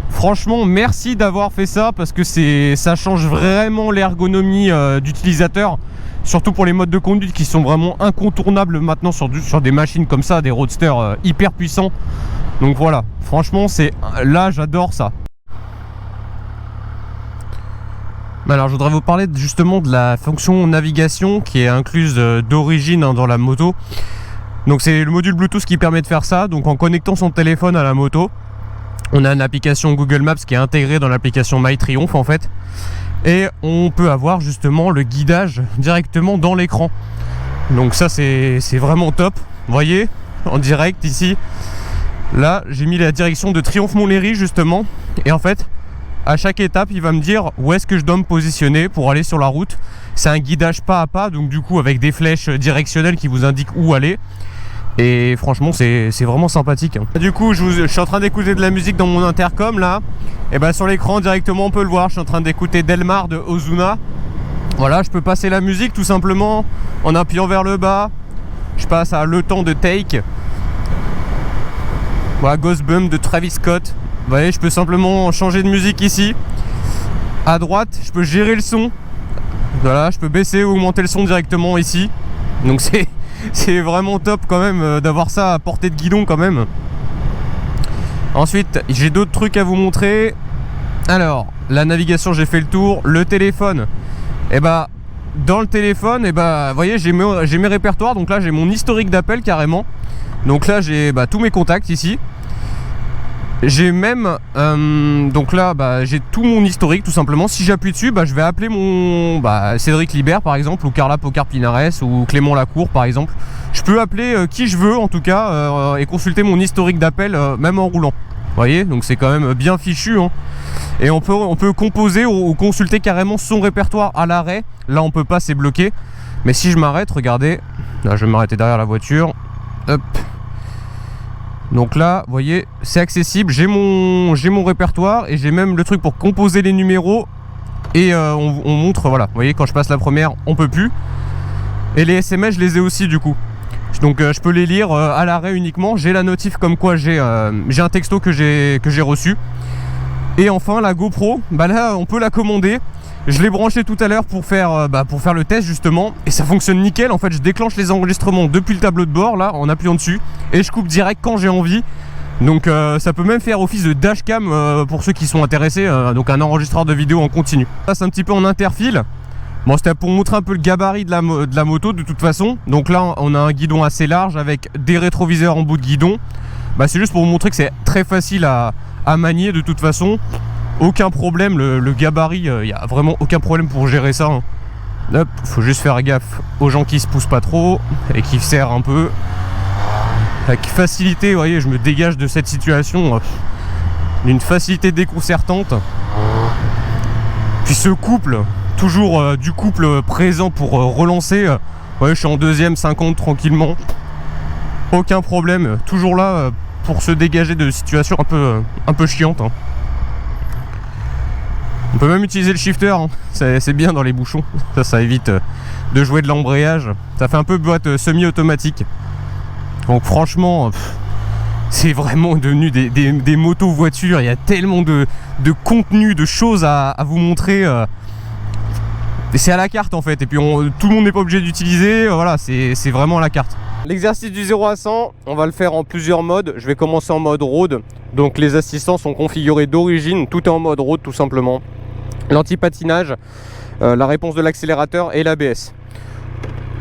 Franchement, merci d'avoir fait ça, parce que ça change vraiment l'ergonomie d'utilisateur. Surtout pour les modes de conduite qui sont vraiment incontournables maintenant sur des machines comme ça, des roadsters hyper puissants. Donc voilà, franchement, là j'adore ça. Alors je voudrais vous parler justement de la fonction navigation qui est incluse d'origine dans la moto. Donc c'est le module Bluetooth qui permet de faire ça. Donc en connectant son téléphone à la moto, on a une application Google Maps qui est intégrée dans l'application My Triumph en fait. Et on peut avoir justement le guidage directement dans l'écran. Donc ça c'est vraiment top. Vous voyez, en direct ici. Là j'ai mis la direction de Triumph-Montlhéry justement. Et en fait, à chaque étape il va me dire où est-ce que je dois me positionner pour aller sur la route. C'est un guidage pas à pas, donc du coup avec des flèches directionnelles qui vous indiquent où aller. Et franchement c'est vraiment sympathique, hein. Du coup je suis en train d'écouter de la musique dans mon intercom là. Et sur l'écran directement on peut le voir. Je suis en train d'écouter Delmar de Ozuna. Voilà, je peux passer la musique tout simplement en appuyant vers le bas. Je passe à Le Temps de Take. Voilà, Ghost Bump de Travis Scott. Vous voyez, je peux simplement changer de musique ici. À droite je peux gérer le son. Voilà, je peux baisser ou augmenter le son directement ici. Donc c'est vraiment top quand même d'avoir ça à portée de guidon quand même. Ensuite j'ai d'autres trucs à vous montrer. Alors la navigation, j'ai fait le tour. Le téléphone, dans le téléphone, vous voyez, j'ai mes répertoires. Donc là j'ai mon historique d'appel carrément. Donc là j'ai tous mes contacts ici. J'ai même donc là j'ai tout mon historique tout simplement. Si j'appuie dessus, je vais appeler mon Cédric Libert par exemple, ou Carla Pocard-Pinares, ou Clément Lacour par exemple. Je peux appeler qui je veux en tout cas, et consulter mon historique d'appel même en roulant. Vous voyez, donc c'est quand même bien fichu, hein. Et on peut composer ou consulter carrément son répertoire à l'arrêt. Là on peut pas, c'est bloqué. Mais si je m'arrête, regardez, là je vais m'arrêter derrière la voiture. Hop. Donc là, vous voyez, c'est accessible. J'ai mon répertoire et j'ai même le truc pour composer les numéros. Et on montre, voilà. Vous voyez, quand je passe la première, on peut plus. Et les SMS, je les ai aussi du coup. Donc je peux les lire à l'arrêt uniquement. J'ai la notif comme quoi j'ai un texto que j'ai reçu. Et enfin la GoPro, bah là on peut la commander. Je l'ai branché tout à l'heure pour faire le test justement. Et ça fonctionne nickel. En fait je déclenche les enregistrements depuis le tableau de bord là en appuyant dessus. Et je coupe direct quand j'ai envie. Donc ça peut même faire office de dashcam pour ceux qui sont intéressés. Donc un enregistreur de vidéo en continu. Là c'est un petit peu en interfile. Bon, c'était pour montrer un peu le gabarit de la moto de toute façon. Donc là on a un guidon assez large avec des rétroviseurs en bout de guidon. Bah, c'est juste pour vous montrer que c'est très facile à manier de toute façon. Aucun problème, le gabarit, il n'y a vraiment aucun problème pour gérer ça, hein. Hop, faut juste faire gaffe aux gens qui se poussent pas trop et qui serrent un peu. Avec facilité, vous voyez, je me dégage de cette situation d'une facilité déconcertante. Puis ce couple, toujours du couple présent pour relancer. Ouais, je suis en deuxième 50 tranquillement. Aucun problème, toujours là pour se dégager de situations un peu chiantes, hein. On peut même utiliser le shifter, hein. C'est bien dans les bouchons. Ça évite de jouer de l'embrayage. Ça fait un peu boîte semi-automatique. Donc franchement, c'est vraiment devenu des motos-voitures. Il y a tellement de contenu, de choses à vous montrer. C'est à la carte en fait. Et puis tout le monde n'est pas obligé d'utiliser. Voilà, c'est vraiment à la carte. L'exercice du 0 à 100, on va le faire en plusieurs modes. Je vais commencer en mode road. Donc les assistants sont configurés d'origine. Tout est en mode road tout simplement. L'anti-patinage, la réponse de l'accélérateur et l'ABS.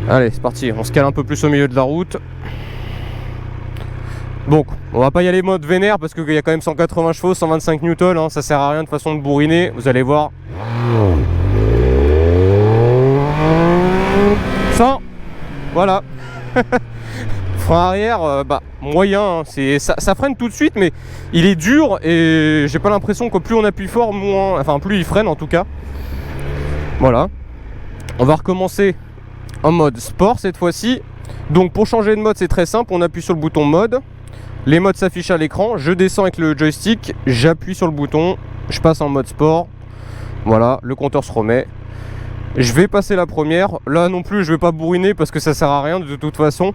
Allez, c'est parti. On se cale un peu plus au milieu de la route. Donc, on va pas y aller mode vénère parce qu'il y a quand même 180 chevaux, 125 Newton, hein, ça sert à rien de façon de bourriner, vous allez voir. 100, voilà. Frein arrière, moyen, hein, ça freine tout de suite, mais il est dur et j'ai pas l'impression que plus on appuie fort, plus il freine en tout cas. Voilà. On va recommencer en mode sport cette fois-ci. Donc pour changer de mode, c'est très simple, on appuie sur le bouton mode. Les modes s'affichent à l'écran, je descends avec le joystick, j'appuie sur le bouton, je passe en mode sport. Voilà, le compteur se remet. Je vais passer la première. Là non plus, je vais pas bourriner parce que ça sert à rien de toute façon.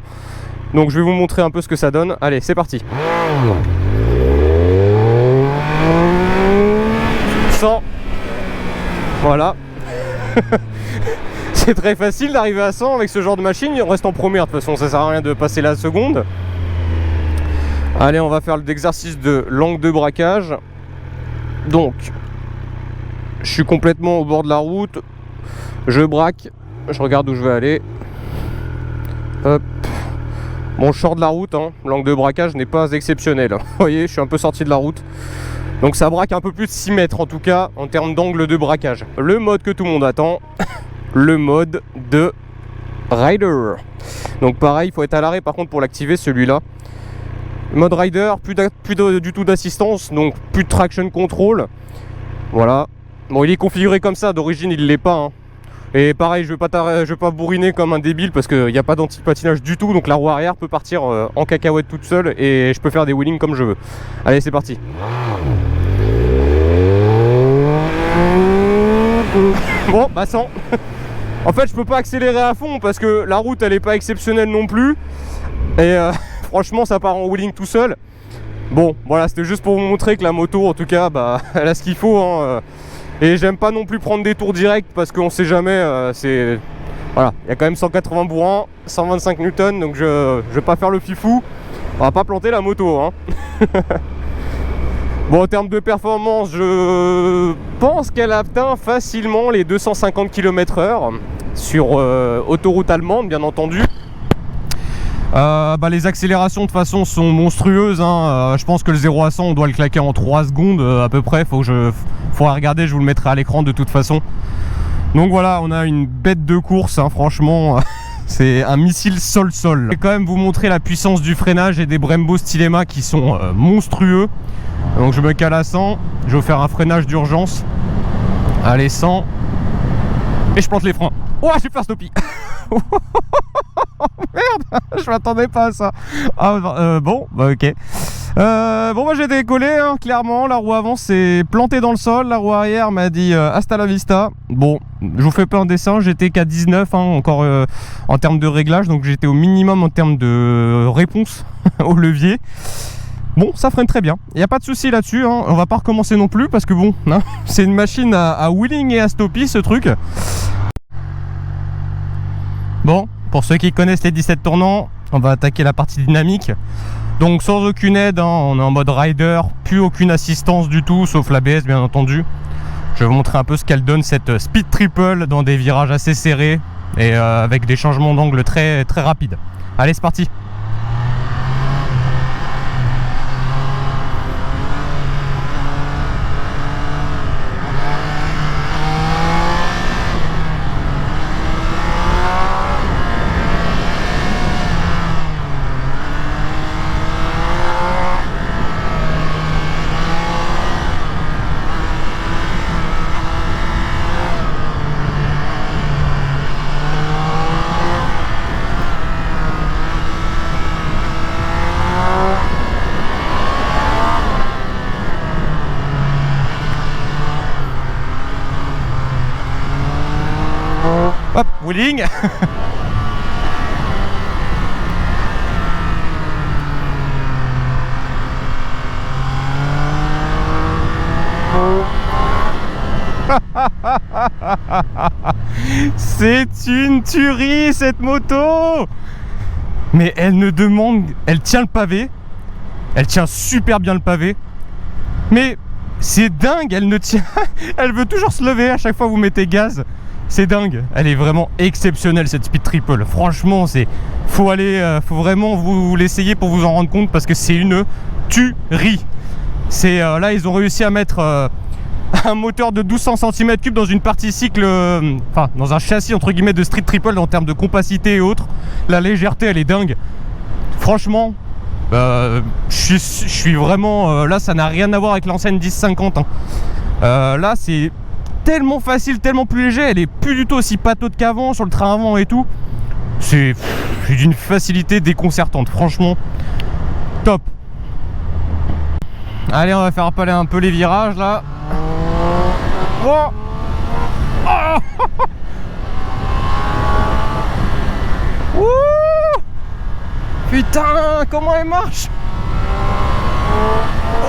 Donc je vais vous montrer un peu ce que ça donne. Allez, c'est parti. 100. Voilà. C'est très facile d'arriver à 100 avec ce genre de machine. On reste en première de toute façon, ça sert à rien de passer la seconde. Allez, on va faire l'exercice de l'angle de braquage. Donc, je suis complètement au bord de la route. Je braque. Je regarde où je vais aller. Hop. Bon, je sors de la route, hein. L'angle de braquage n'est pas exceptionnel. Vous voyez, je suis un peu sorti de la route. Donc ça braque un peu plus de 6 mètres en tout cas en termes d'angle de braquage. Le mode que tout le monde attend, le mode de rider. Donc pareil, il faut être à l'arrêt par contre pour l'activer celui-là. Mode rider, plus du tout d'assistance, donc plus de traction control. Voilà. Bon, il est configuré comme ça, d'origine il l'est pas, hein. Et pareil, je vais pas bourriner comme un débile parce qu'il n'y a pas d'anti-patinage du tout. Donc la roue arrière peut partir en cacahuète toute seule et je peux faire des wheelings comme je veux. Allez, c'est parti. Bon, 100. En fait, je peux pas accélérer à fond parce que la route elle est pas exceptionnelle non plus. Et franchement, ça part en wheeling tout seul. Bon, voilà, c'était juste pour vous montrer que la moto, en tout cas, elle a ce qu'il faut, hein. Et j'aime pas non plus prendre des tours directs parce qu'on sait jamais, voilà, il y a quand même 180 bourrins, 125 Newton, donc je vais pas faire le fifou. On va pas planter la moto, hein. Bon, en termes de performance, je pense qu'elle atteint facilement les 250 km/h sur autoroute allemande, bien entendu. Les accélérations de toute façon sont monstrueuses, hein. Je pense que le 0 à 100 on doit le claquer en 3 secondes à peu près. Faudra regarder, je vous le mettrai à l'écran de toute façon. Donc voilà, on a une bête de course, hein, franchement. C'est un missile sol-sol. Je vais quand même vous montrer la puissance du freinage et des Brembo Stylema qui sont monstrueux. Donc je me cale à 100, je vais vous faire un freinage d'urgence. Allez, 100. Et je plante les freins. Oh, j'ai fait un stoppie. Merde, je m'attendais pas à ça. Bon, ok. Bon moi j'ai décollé hein, clairement, la roue avant s'est plantée dans le sol, la roue arrière m'a dit hasta la vista. Bon, je vous fais pas un dessin, j'étais qu'à 19 hein, encore en termes de réglage, donc j'étais au minimum en termes de réponse au levier. Bon, ça freine très bien, il n'y a pas de souci là-dessus, hein. On va pas recommencer non plus parce que bon, hein, c'est une machine à wheeling et à stoppie ce truc. Bon, pour ceux qui connaissent les 17 tournants, on va attaquer la partie dynamique. Donc sans aucune aide, hein, on est en mode rider, plus aucune assistance du tout, sauf l'ABS bien entendu. Je vais vous montrer un peu ce qu'elle donne cette speed triple dans des virages assez serrés et avec des changements d'angle très rapides. Allez, c'est parti. Hop, wheeling. C'est une tuerie cette moto. Mais elle ne demande... Elle tient le pavé. Elle tient super bien le pavé. Mais c'est dingue, elle ne tient... Elle veut toujours se lever à chaque fois que vous mettez gaz. C'est dingue, elle est vraiment exceptionnelle cette speed triple. Franchement, faut vraiment vous l'essayer pour vous en rendre compte parce que c'est une tuerie. Là, ils ont réussi à mettre un moteur de 1200 cm3 dans une partie cycle, enfin dans un châssis entre guillemets de street triple en termes de compacité et autres. La légèreté, elle est dingue. Franchement, je suis vraiment là, ça n'a rien à voir avec l'ancienne 1050. Hein. Là, c'est tellement facile, tellement plus léger, elle est plus du tout aussi pataude qu'avant sur le train avant et tout. C'est d'une facilité déconcertante, franchement, top. Allez, on va faire appeler un peu les virages là. Oh oh Ouh putain, comment elle marche.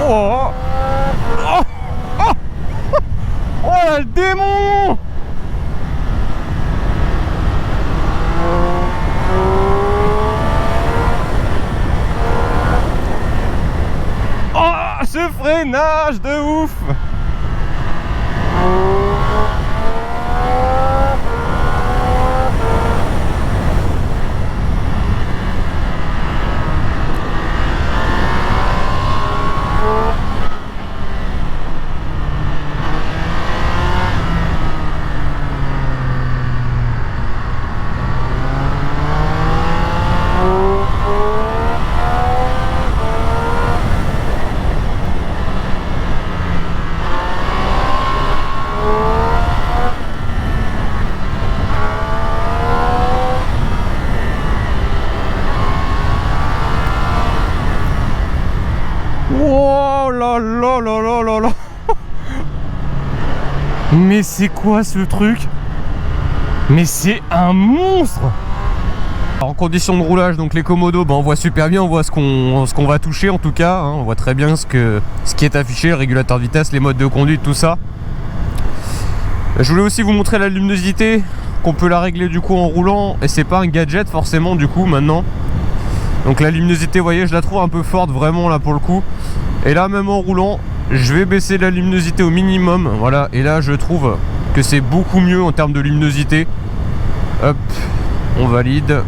Oh oh oh oh le démon. Oh ce freinage de ouf. Oh là là là là là là. Mais c'est quoi ce truc? Mais c'est un monstre. Alors, en condition de roulage, donc les commodos, on voit super bien, on voit ce qu'on va toucher en tout cas, hein, on voit très bien ce qui est affiché, le régulateur de vitesse, les modes de conduite, tout ça. Je voulais aussi vous montrer la luminosité, qu'on peut la régler du coup en roulant, et c'est pas un gadget forcément du coup maintenant. Donc la luminosité, vous voyez, je la trouve un peu forte vraiment là pour le coup. Et là même en roulant, je vais baisser la luminosité au minimum, voilà, et là je trouve que c'est beaucoup mieux en termes de luminosité. Hop, on valide.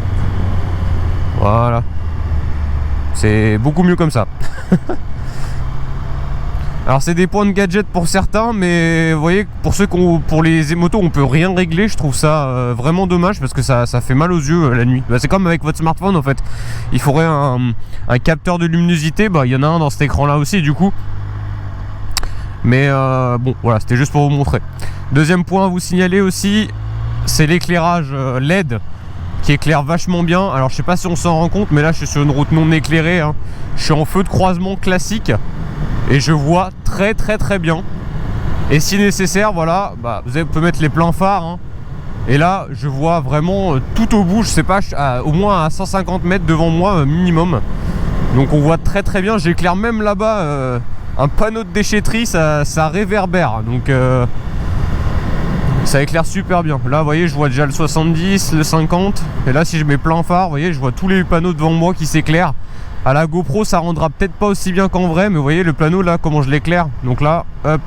Voilà. C'est beaucoup mieux comme ça. Alors c'est des points de gadget pour certains, mais vous voyez, pour les motos on peut rien régler, je trouve ça vraiment dommage parce que ça fait mal aux yeux la nuit. C'est comme avec votre smartphone en fait. Il faudrait un capteur de luminosité, il y en a un dans cet écran là aussi du coup. Mais bon voilà, c'était juste pour vous montrer. Deuxième point à vous signaler aussi, c'est l'éclairage LED. qui éclaire vachement bien. Alors je sais pas si on s'en rend compte, mais là je suis sur une route non éclairée, hein. Je suis en feu de croisement classique et je vois très bien. Et si nécessaire, voilà, bah, vous pouvez mettre les pleins phares, hein. Et là je vois vraiment tout au bout, je sais pas, au moins à 150 mètres devant moi minimum. Donc on voit très bien. J'éclaire même là-bas un panneau de déchetterie, ça réverbère. Donc ça éclaire super bien. Là vous voyez, je vois déjà le 70, le 50. Et là si je mets plein phare, vous voyez, je vois tous les panneaux devant moi qui s'éclairent. À la GoPro ça rendra peut-être pas aussi bien qu'en vrai, mais vous voyez le panneau là, comment je l'éclaire. Donc là, hop.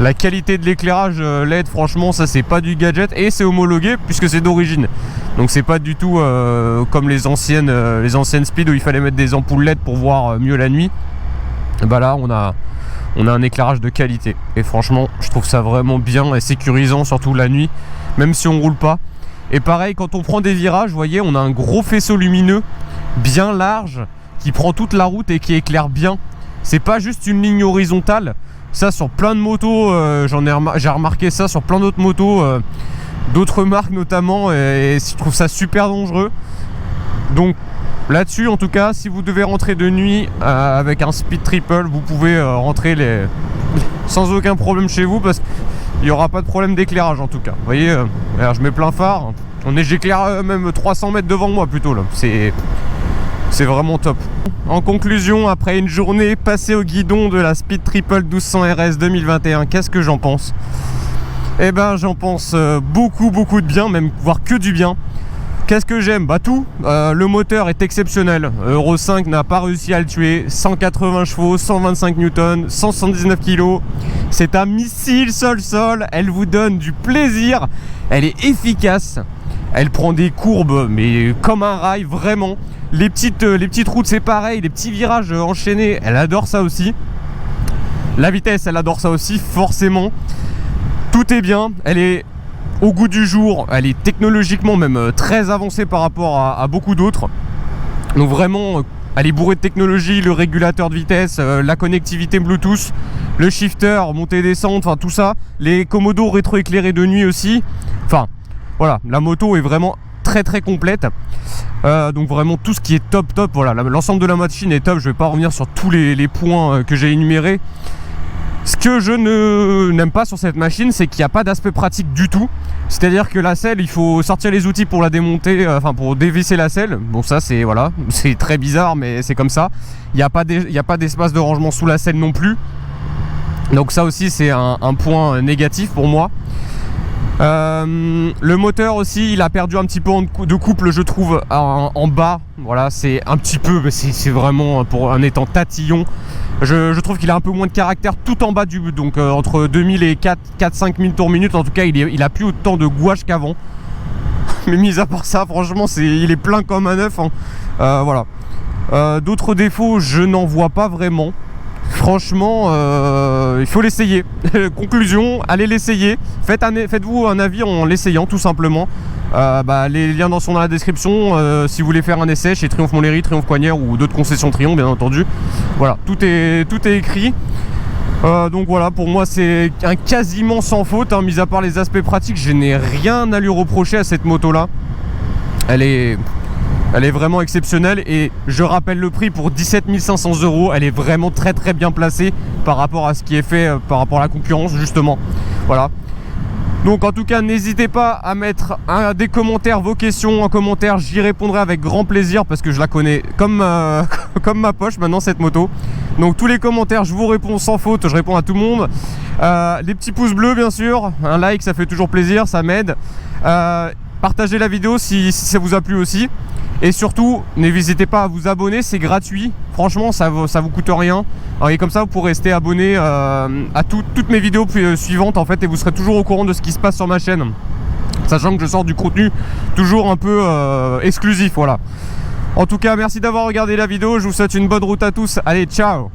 La qualité de l'éclairage LED, franchement, ça c'est pas du gadget. Et c'est homologué puisque c'est d'origine. Donc c'est pas du tout comme les anciennes Speed où il fallait mettre des ampoules LED pour voir mieux la nuit. Et bah là on a un éclairage de qualité. Et franchement je trouve ça vraiment bien et sécurisant, surtout la nuit, même si on roule pas. Et pareil, quand on prend des virages, vous voyez, on a un gros faisceau lumineux bien large qui prend toute la route et qui éclaire bien. C'est pas juste une ligne horizontale. Ça sur plein de motos, j'ai remarqué ça sur plein d'autres motos, d'autres marques notamment, et je trouve ça super dangereux. Donc là-dessus en tout cas, si vous devez rentrer de nuit avec un Speed Triple, vous pouvez rentrer sans aucun problème chez vous, parce qu'il n'y aura pas de problème d'éclairage en tout cas. Vous voyez, alors je mets plein phare, j'éclaire même 300 mètres devant moi plutôt là. C'est vraiment top. En conclusion, après une journée passée au guidon de la Speed Triple 1200 RS 2021, qu'est-ce que j'en pense? Eh ben j'en pense beaucoup de bien, même voire que du bien. Qu'est-ce que j'aime? Bah tout. Le moteur est exceptionnel. Euro 5 n'a pas réussi à le tuer. 180 chevaux, 125 newtons, 179 kg. C'est un missile sol-sol. Elle vous donne du plaisir. Elle est efficace. Elle prend des courbes, mais comme un rail, vraiment. Les petites routes, c'est pareil. Les petits virages enchaînés, elle adore ça aussi. La vitesse, elle adore ça aussi, forcément. Tout est bien. Elle est au goût du jour. Elle est technologiquement même très avancée par rapport à beaucoup d'autres. Donc vraiment, elle est bourrée de technologie. Le régulateur de vitesse, la connectivité Bluetooth, le shifter, montée-descente, enfin tout ça. Les commodos rétroéclairés de nuit aussi. Enfin, voilà, la moto est vraiment très complète. Donc vraiment tout ce qui est top, voilà, l'ensemble de la machine est top. Je vais pas revenir sur tous les points que j'ai énumérés. Ce que je n'aime pas sur cette machine, c'est qu'il n'y a pas d'aspect pratique du tout. C'est-à-dire que la selle, il faut sortir les outils pour la démonter, enfin pour dévisser la selle. Bon, ça c'est voilà, c'est très bizarre, mais c'est comme ça. Il n'y a pas d'espace de rangement sous la selle non plus. Donc ça aussi c'est un point négatif pour moi. Le moteur aussi, il a perdu un petit peu de couple, je trouve, en bas. Voilà, c'est un petit peu, mais c'est vraiment pour un étant tatillon. Je trouve qu'il a un peu moins de caractère tout en bas du but. Donc entre 2000 et 4-5 000 tours minute, en tout cas, il a plus autant de gouache qu'avant. Mais mis à part ça, franchement, il est plein comme un œuf, hein. Voilà. D'autres défauts, je n'en vois pas vraiment. Franchement, il faut l'essayer. Conclusion, allez l'essayer. Faites-vous un avis en l'essayant, tout simplement. Les liens sont dans la description. Si vous voulez faire un essai chez Triomphe Montlhéry, Triomphe Coignères ou d'autres concessions Triomphe, bien entendu. Voilà, tout est écrit. Donc voilà, pour moi c'est un quasiment sans faute, hein, mis à part les aspects pratiques. Je n'ai rien à lui reprocher à cette moto là. Elle est vraiment exceptionnelle, et je rappelle le prix pour 17 500 €. Elle est vraiment très bien placée par rapport à ce qui est fait, par rapport à la concurrence justement. Voilà. Donc en tout cas, n'hésitez pas à mettre des commentaires, vos questions en commentaire. J'y répondrai avec grand plaisir parce que je la connais comme ma poche maintenant, cette moto. Donc tous les commentaires, je vous réponds sans faute, je réponds à tout le monde. Les petits pouces bleus bien sûr, un like ça fait toujours plaisir, ça m'aide. Partagez la vidéo si ça vous a plu aussi. Et surtout, n'hésitez pas à vous abonner, c'est gratuit. Franchement, ça vous coûte rien. Et comme ça, vous pourrez rester abonné à toutes mes vidéos suivantes en fait, et vous serez toujours au courant de ce qui se passe sur ma chaîne. Sachant que je sors du contenu toujours un peu exclusif, voilà. En tout cas, merci d'avoir regardé la vidéo. Je vous souhaite une bonne route à tous. Allez, ciao!